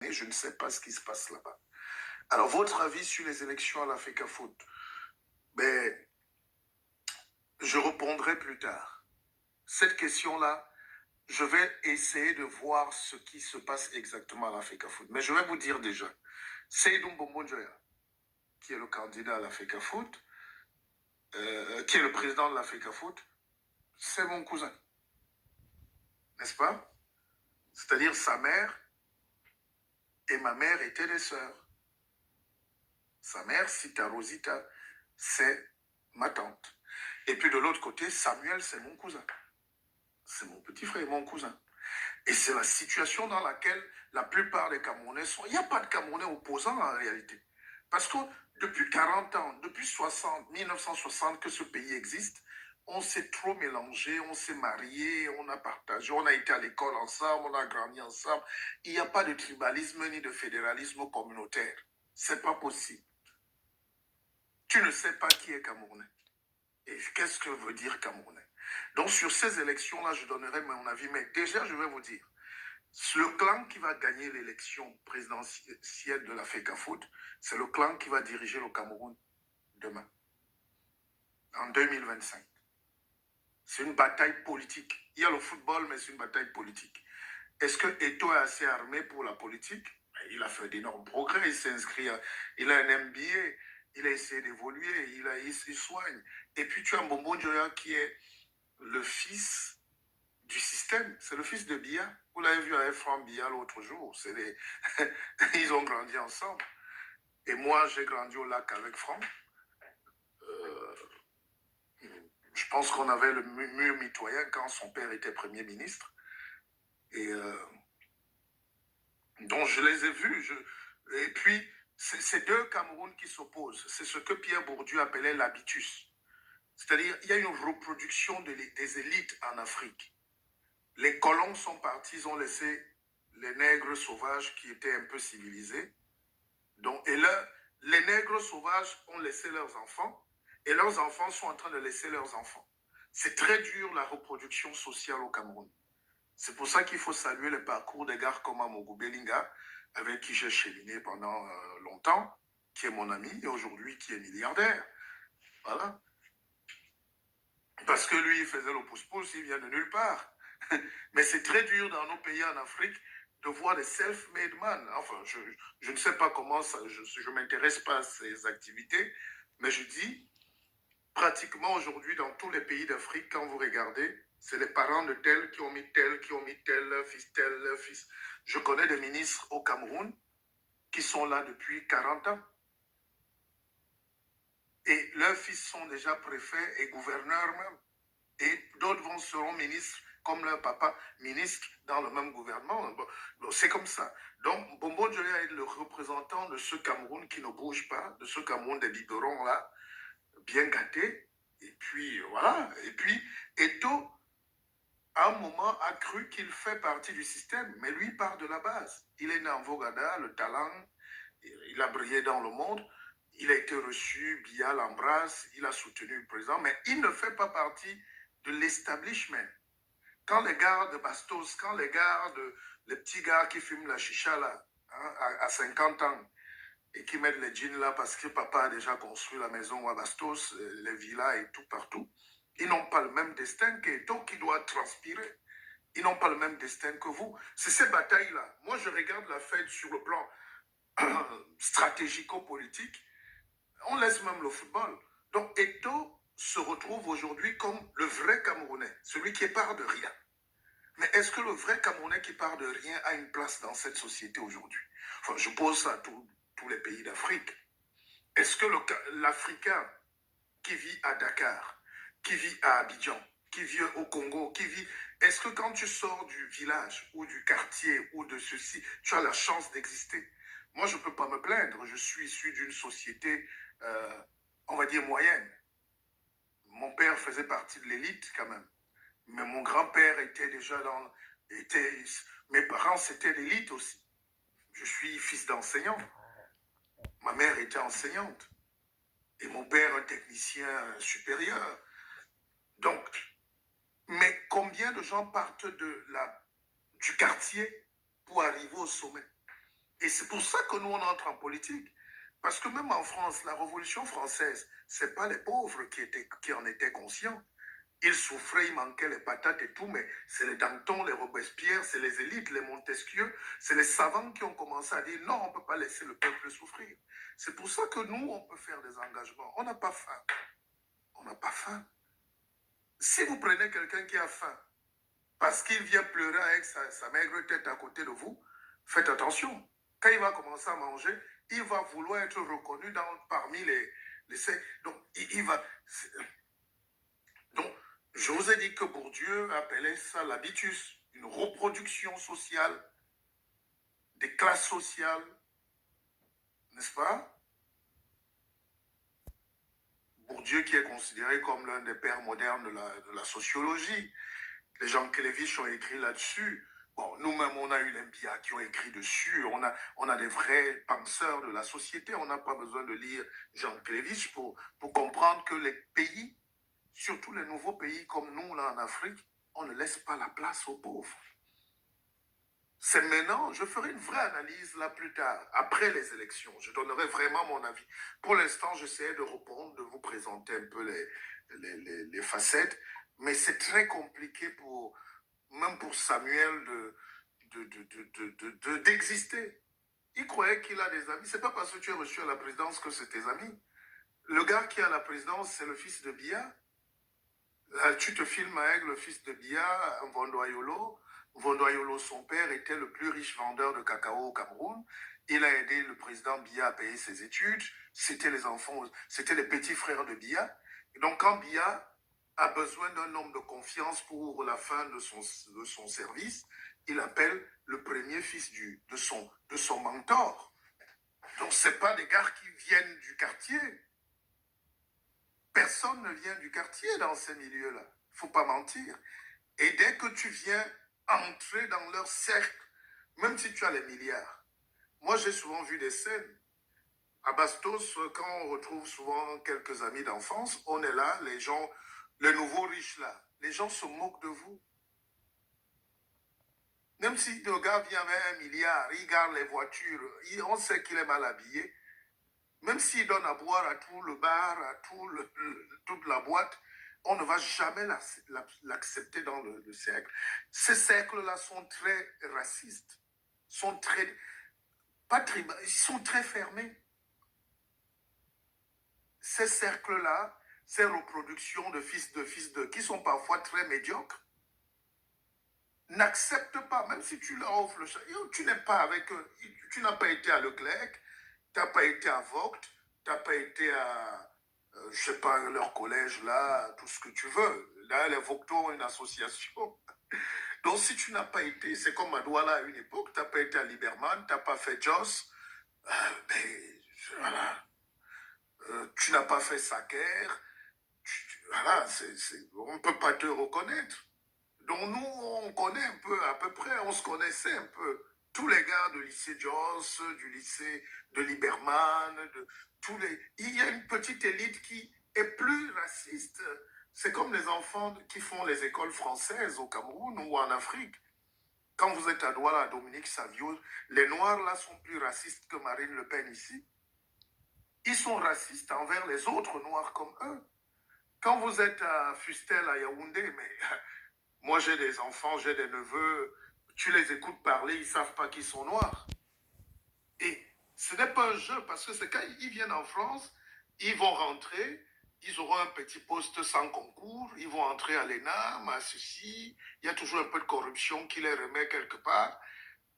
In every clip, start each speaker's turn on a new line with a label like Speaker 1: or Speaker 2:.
Speaker 1: Et je ne sais pas ce qui se passe là-bas. Alors, votre avis sur les élections à l'Africa Foot? Ben, je répondrai plus tard. Cette question-là, je vais essayer de voir ce qui se passe exactement à l'Africa Foot. Mais je vais vous dire déjà, Seydou Mbombo Njoya, qui est le candidat à l'Africa Foot, qui est le président de l'Africa Foot, c'est mon cousin. N'est-ce pas? C'est-à-dire sa mère et ma mère étaient des sœurs. Sa mère, Sita Rosita, c'est ma tante. Et puis de l'autre côté, Samuel, c'est mon cousin. C'est mon petit frère, mon cousin. Et c'est la situation dans laquelle la plupart des Camerounais sont. Il n'y a pas de Camerounais opposants en réalité. Parce que depuis 40 ans, depuis 1960 que ce pays existe, on s'est trop mélangé, on s'est marié, on a partagé, on a été à l'école ensemble, on a grandi ensemble. Il n'y a pas de tribalisme ni de fédéralisme communautaire. C'est pas possible. Tu ne sais pas qui est Camerounais. Et qu'est-ce que veut dire Camerounais? Donc sur ces élections-là, je donnerai mon avis. Mais déjà, je vais vous dire, le clan qui va gagner l'élection présidentielle de la FECAFOOT, c'est le clan qui va diriger le Cameroun demain, en 2025. C'est une bataille politique. Il y a le football, mais c'est une bataille politique. Est-ce que Eto'o est assez armé pour la politique? Il a fait d'énormes progrès, il s'est inscrit, il a un MBA, il a essayé d'évoluer, il se soigne. Et puis tu as Mbombo Njoya qui est le fils du système, c'est le fils de Biya. Vous l'avez vu avec Franck Biya l'autre jour, ils ont grandi ensemble. Et moi, j'ai grandi au lac avec Franck. Je pense qu'on avait le mur mitoyen quand son père était Premier ministre. Et donc, je les ai vus. Et puis, c'est deux Camerouns qui s'opposent. C'est ce que Pierre Bourdieu appelait l'habitus. C'est-à-dire, il y a une reproduction des élites en Afrique. Les colons sont partis, ils ont laissé les nègres sauvages qui étaient un peu civilisés. Donc, les nègres sauvages ont laissé leurs enfants et leurs enfants sont en train de laisser leurs enfants. C'est très dur la reproduction sociale au Cameroun. C'est pour ça qu'il faut saluer le parcours des gars comme Amogo Belinga, avec qui j'ai cheminé pendant longtemps, qui est mon ami et aujourd'hui qui est milliardaire. Voilà. Parce que lui, il faisait le pouce-pouce, il vient de nulle part. Mais c'est très dur dans nos pays en Afrique de voir des self-made men. Enfin, je ne sais pas comment ça, je ne m'intéresse pas à ces activités, mais je dis, pratiquement aujourd'hui, dans tous les pays d'Afrique, quand vous regardez, c'est les parents de tel qui ont mis tel, tel fils. Je connais des ministres au Cameroun qui sont là depuis 40 ans. Et leurs fils sont déjà préfets et gouverneurs même. Et d'autres seront ministres comme leur papa, ministre dans le même gouvernement. Bon, c'est comme ça. Donc, Mbombo Njoya est le représentant de ce Cameroun qui ne bouge pas, de ce Cameroun des biberons là, bien gâté. Et puis, voilà. Et puis, Eto'o, à un moment, a cru qu'il fait partie du système, mais lui part de la base. Il est né en Vogada, le talent, il a brillé dans le monde. Il a été reçu, Biya l'embrasse, il a soutenu le président, mais il ne fait pas partie de l'establishment. Quand les gars de Bastos, quand les petits gars qui fument la chicha là, hein, à 50 ans, et qui mettent les jeans là parce que papa a déjà construit la maison à Bastos, les villas et tout partout, ils n'ont pas le même destin qu'Eto'o qui doit transpirer. Ils n'ont pas le même destin que vous. C'est ces batailles-là. Moi, je regarde la fête sur le plan stratégico-politique. On laisse même le football. Donc, Eto'o se retrouve aujourd'hui comme le vrai Camerounais, celui qui part de rien. Mais est-ce que le vrai Camerounais qui part de rien a une place dans cette société aujourd'hui? Enfin, je pose ça à tous les pays d'Afrique. Est-ce que l'Africain qui vit à Dakar, qui vit à Abidjan, qui vit au Congo, qui vit... Est-ce que quand tu sors du village ou du quartier ou de ceci, tu as la chance d'exister? Moi, je ne peux pas me plaindre. Je suis issu d'une société, on va dire, moyenne. Mon père faisait partie de l'élite quand même. Mais mon grand-père était déjà dans... mes parents, c'était l'élite aussi. Je suis fils d'enseignant. Ma mère était enseignante. Et mon père, un technicien supérieur. Donc, mais combien de gens partent du quartier pour arriver au sommet? Et c'est pour ça que nous, on entre en politique. Parce que même en France, la Révolution française, ce n'est pas les pauvres qui en étaient conscients. Ils souffraient, ils manquaient les patates et tout, mais c'est les Danton, les Robespierre, c'est les élites, les Montesquieu, c'est les savants qui ont commencé à dire non, on ne peut pas laisser le peuple souffrir. C'est pour ça que nous, on peut faire des engagements. On n'a pas faim. On n'a pas faim. Si vous prenez quelqu'un qui a faim, parce qu'il vient pleurer avec sa maigre tête à côté de vous, faites attention. Quand il va commencer à manger, il va vouloir être reconnu parmi les donc, il va... Donc, je vous ai dit que Bourdieu appelait ça l'habitus, une reproduction sociale des classes sociales, n'est-ce pas? Bourdieu qui est considéré comme l'un des pères modernes de la sociologie. Les gens Kelevich ont écrit là-dessus. Bon, nous-mêmes, on a eu les Mbia qui ont écrit dessus. On a des vrais penseurs de la société. On n'a pas besoin de lire Jean Kelevich pour comprendre que les pays, surtout les nouveaux pays comme nous, là, en Afrique, on ne laisse pas la place aux pauvres. C'est maintenant, je ferai une vraie analyse là plus tard, après les élections. Je donnerai vraiment mon avis. Pour l'instant, j'essaie de répondre, de vous présenter un peu les facettes, mais c'est très compliqué même pour Samuel d'exister. Il croyait qu'il a des amis. C'est pas parce que tu es reçu à la présidence que c'est tes amis. Le gars qui a la présidence, c'est le fils de Biya. Tu te filmes avec le fils de Biya, Vondoayolo. Vondoayolo, son père, était le plus riche vendeur de cacao au Cameroun. Il a aidé le président Biya à payer ses études. C'était les enfants, c'était les petits frères de Biya. Et donc, quand Biya a besoin d'un homme de confiance pour la fin de son service, il appelle le premier fils de son mentor. Donc, ce n'est pas des gars qui viennent du quartier. Personne ne vient du quartier dans ces milieux-là. Il ne faut pas mentir. Et dès que tu viens entrer dans leur cercle, même si tu as les milliards, moi j'ai souvent vu des scènes. À Bastos, quand on retrouve souvent quelques amis d'enfance, on est là, les gens, les nouveaux riches là, les gens se moquent de vous. Même si le gars vient avec 1 milliard, il garde les voitures, on sait qu'il est mal habillé. Même s'il donne à boire à tout le bar, à toute la boîte, on ne va jamais l'accepter dans le cercle. Ces cercles-là sont très racistes, sont très, pas tribaux, ils sont très fermés. Ces cercles-là, ces reproductions de fils de, qui sont parfois très médiocres, n'acceptent pas, même si tu leur offres le chèque, tu n'es pas avec eux, tu n'as pas été à Leclerc, tu n'as pas été à Vogt, tu n'as pas été à, je ne sais pas, leur collège là, tout ce que tu veux. Là, les Vocto ont une association. Donc, si tu n'as pas été, c'est comme à Douala à une époque, tu n'as pas été à Liberman, tu n'as pas fait Joss, ben, voilà. Tu n'as pas fait Saker, voilà, on ne peut pas te reconnaître. Donc, nous, on connaît un peu, à peu près, on se connaissait un peu. Tous les gars du lycée Joss, du lycée de Liberman, il y a une petite élite qui est plus raciste. C'est comme les enfants qui font les écoles françaises au Cameroun ou en Afrique. Quand vous êtes à Douala, à Dominique Savio, les Noirs là sont plus racistes que Marine Le Pen ici. Ils sont racistes envers les autres Noirs comme eux. Quand vous êtes à Fustel, à Yaoundé, mais moi j'ai des enfants, j'ai des neveux, tu les écoutes parler, ils ne savent pas qu'ils sont noirs. Et ce n'est pas un jeu, parce que c'est quand ils viennent en France, ils vont rentrer, ils auront un petit poste sans concours, ils vont entrer à l'ENAM, à ceci, il y a toujours un peu de corruption qui les remet quelque part.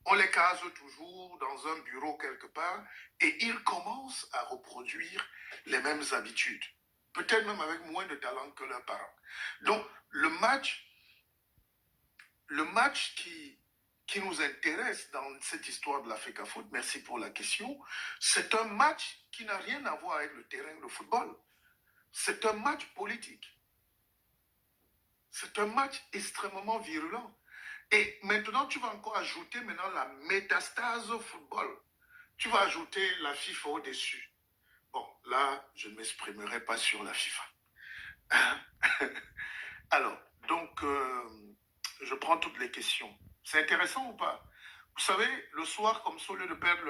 Speaker 1: On les case toujours dans un bureau quelque part, et ils commencent à reproduire les mêmes habitudes, peut-être même avec moins de talent que leurs parents. Donc, le match qui nous intéresse dans cette histoire de l'Africa Foot, merci pour la question, c'est un match qui n'a rien à voir avec le terrain de football. C'est un match politique. C'est un match extrêmement virulent. Et maintenant, tu vas encore ajouter maintenant la métastase au football. Tu vas ajouter la FIFA au-dessus. Bon, là, je ne m'exprimerai pas sur la FIFA. Alors, donc, je prends toutes les questions. C'est intéressant ou pas? Vous savez, le soir, comme ça, au lieu de perdre le